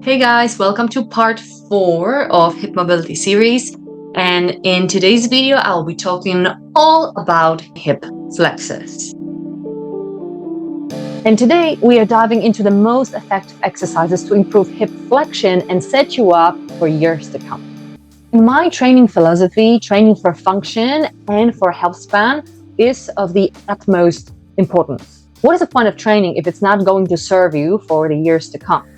Hey guys, welcome to part 4 of Hip Mobility series. And in today's video, I'll be talking all about hip flexors. And today we are diving into the most effective exercises to improve hip flexion and set you up for years to come. In my training philosophy, training for function and for health span is of the utmost importance. What is the point of training if it's not going to serve you for the years to come?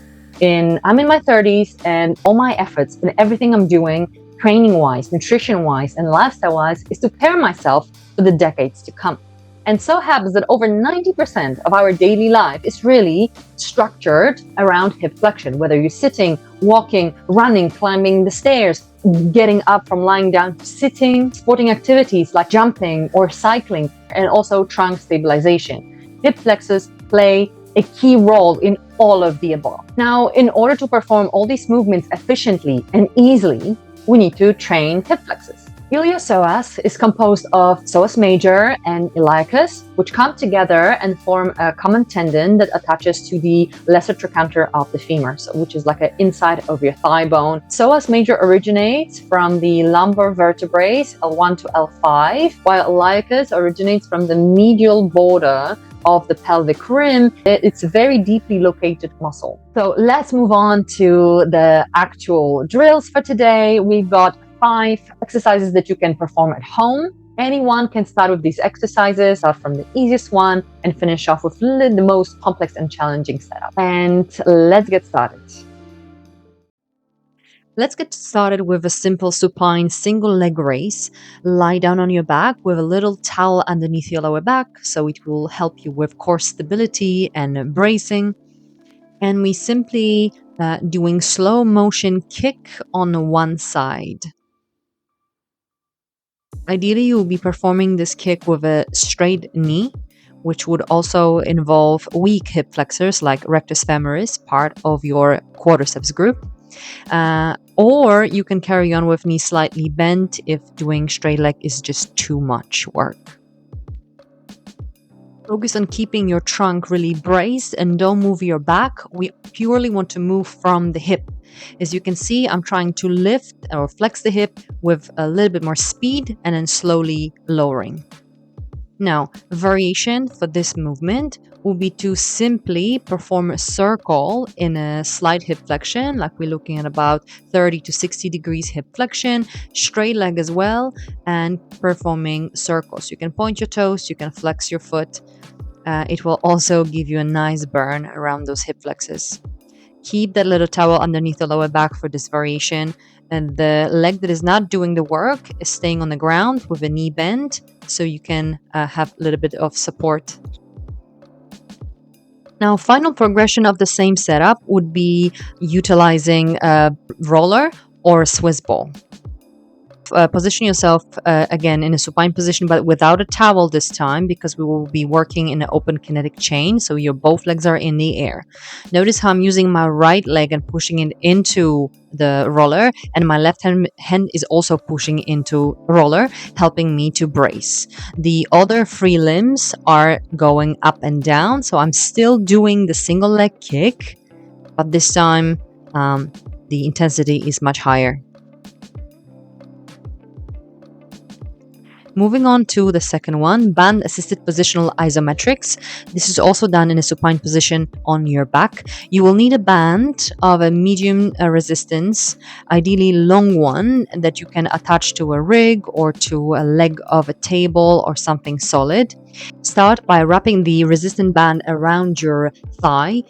I'm in my 30s, and all my efforts and everything I'm doing, training-wise, nutrition-wise, and lifestyle-wise, is to prepare myself for the decades to come. And so happens that over 90% of our daily life is really structured around hip flexion, whether you're sitting, walking, running, climbing the stairs, getting up from lying down, sitting, sporting activities like jumping or cycling, and also trunk stabilization. Hip flexors play a key role in all of the above. Now, in order to perform all these movements efficiently and easily, we need to train hip flexors. Iliopsoas is composed of psoas major and iliacus, which come together and form a common tendon that attaches to the lesser trochanter of the femur, which is like an inside of your thigh bone. Psoas major originates from the lumbar vertebrae L1 to L5, while iliacus originates from the medial border of the pelvic rim. It's a very deeply located muscle. So let's move on to the actual drills for today. We've got 5 exercises that you can perform at home. Anyone can start with these exercises, start from the easiest one and finish off with the most complex and challenging setup. And let's get started. Let's get started with a simple supine single leg raise. Lie down on your back with a little towel underneath your lower back, so it will help you with core stability and bracing. And we simply doing slow motion kick on one side. Ideally, you will be performing this kick with a straight knee, which would also involve weak hip flexors like rectus femoris, part of your quadriceps group. Or you can carry on with knee slightly bent if doing straight leg is just too much work. Focus on keeping your trunk really braced and don't move your back. We purely want to move from the hip. As you can see, I'm trying to lift or flex the hip with a little bit more speed and then slowly lowering. Now, variation for this movement will be to simply perform a circle in a slight hip flexion, like we're looking at about 30 to 60 degrees hip flexion, straight leg as well, and performing circles. You can point your toes, you can flex your foot. It will also give you a nice burn around those hip flexes. Keep that little towel underneath the lower back for this variation, and the leg that is not doing the work is staying on the ground with a knee bend, so you can have a little bit of support. Now, final progression of the same setup would be utilizing a roller or a Swiss ball. Position yourself again in a supine position, but without a towel this time, because we will be working in an open kinetic chain, so your both legs are in the air. Notice how I'm using my right leg and pushing it into the roller, and my left hand is also pushing into roller, helping me to brace. The other 3 limbs are going up and down, so I'm still doing the single leg kick, but this time the intensity is much higher. Moving on to the second one, band-assisted positional isometrics. This is also done in a supine position on your back. You will need a band of a medium resistance, ideally long one, that you can attach to a rig or to a leg of a table or something solid. Start by wrapping the resistant band around your thigh,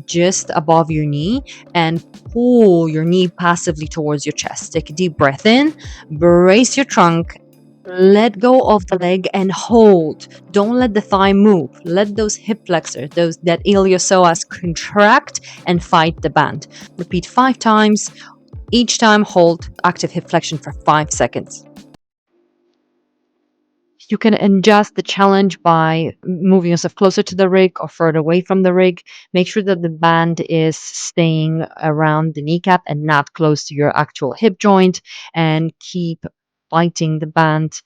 just above your knee, and pull your knee passively towards your chest. Take a deep breath in, brace your trunk, let go of the leg and hold. Don't let the thigh move. Let those hip flexors, that iliopsoas, contract and fight the band. Repeat 5 times. Each time hold active hip flexion for 5 seconds. You can adjust the challenge by moving yourself closer to the rig or further away from the rig. Make sure that the band is staying around the kneecap and not close to your actual hip joint, and keep fighting the band.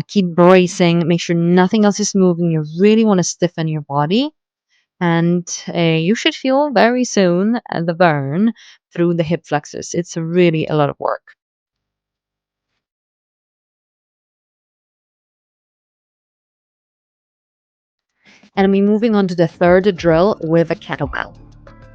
Keep bracing. Make sure nothing else is moving. You really want to stiffen your body. And you should feel very soon the burn through the hip flexors. It's really a lot of work. And we're moving on to the third drill with a kettlebell.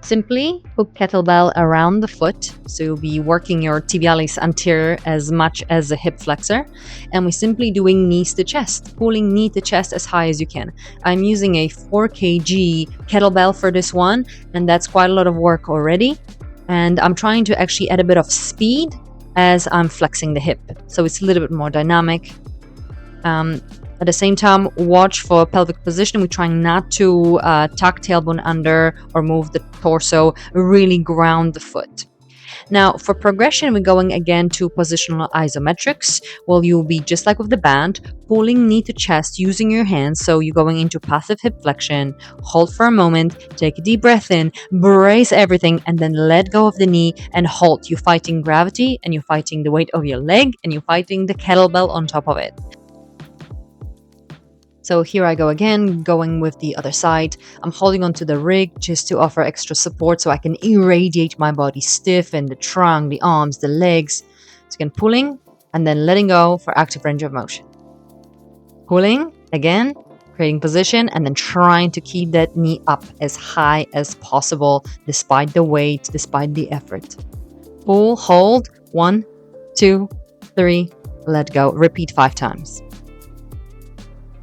Simply hook kettlebell around the foot, so you'll be working your tibialis anterior as much as a hip flexor. And we're simply doing knees to chest, pulling knee to chest as high as you can. I'm using a 4 kg kettlebell for this one, and that's quite a lot of work already. And I'm trying to actually add a bit of speed as I'm flexing the hip, so it's a little bit more dynamic. At the same time, watch for pelvic position. We're trying not to tuck tailbone under or move the torso, really ground the foot. Now, for progression, we're going again to positional isometrics. Well, you'll be just like with the band, pulling knee to chest using your hands. So you're going into passive hip flexion, hold for a moment, take a deep breath in, brace everything, and then let go of the knee and hold. You're fighting gravity and you're fighting the weight of your leg and you're fighting the kettlebell on top of it. So here I go again, going with the other side. I'm holding onto the rig just to offer extra support so I can irradiate my body, stiffen the trunk, the arms, the legs. So again, pulling and then letting go for active range of motion. Pulling again, creating position, and then trying to keep that knee up as high as possible despite the weight, despite the effort. Pull, hold, 1, 2, 3, let go. Repeat 5 times.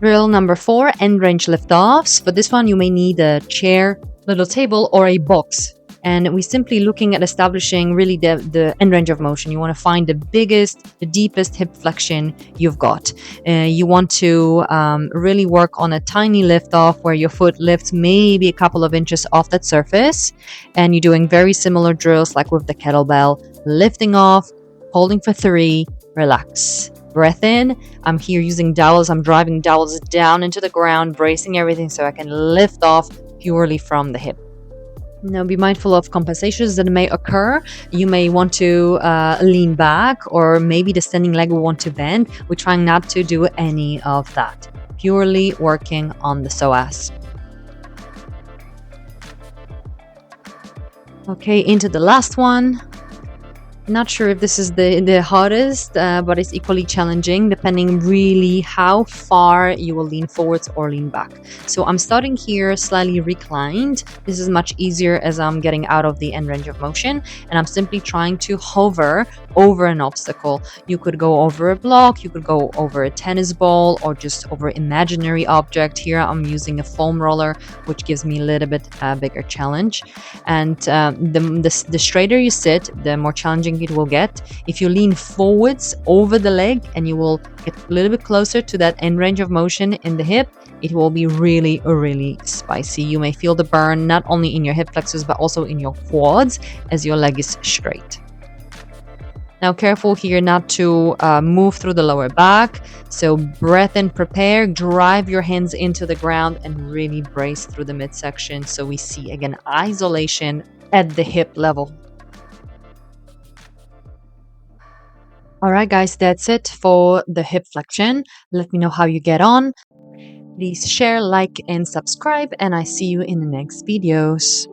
Drill number 4, end range liftoffs. For this one, you may need a chair, little table, or a box. And we're simply looking at establishing really the end range of motion. You want to find the biggest, the deepest hip flexion you've got. You want to really work on a tiny liftoff where your foot lifts maybe a couple of inches off that surface. And you're doing very similar drills like with the kettlebell, lifting off, holding for 3, relax. Breath in. I'm here using dowels. I'm driving dowels down into the ground, bracing everything so I can lift off purely from the hip. Now, be mindful of compensations that may occur. You may want to lean back, or maybe the standing leg will want to bend. We're trying not to do any of that. Purely working on the psoas. Okay, into the last one. Not sure if this is the hardest, but it's equally challenging depending really how far you will lean forwards or lean back. So I'm starting here slightly reclined. This is much easier as I'm getting out of the end range of motion, and I'm simply trying to hover over an obstacle. You could go over a block, you could go over a tennis ball, or just over imaginary object. Here I'm using a foam roller, which gives me a little bit bigger challenge. And the straighter you sit, the more challenging it will get. If you lean forwards over the leg and you will get a little bit closer to that end range of motion in the hip, it will be really, really spicy. You may feel the burn not only in your hip flexors but also in your quads as your leg is straight. Now, careful here not to move through the lower back. So breath in, prepare, drive your hands into the ground and really brace through the midsection. So we see again isolation at the hip level. All right, guys, that's it for the hip flexion. Let me know how you get on. Please share, like, and subscribe, and I see you in the next videos.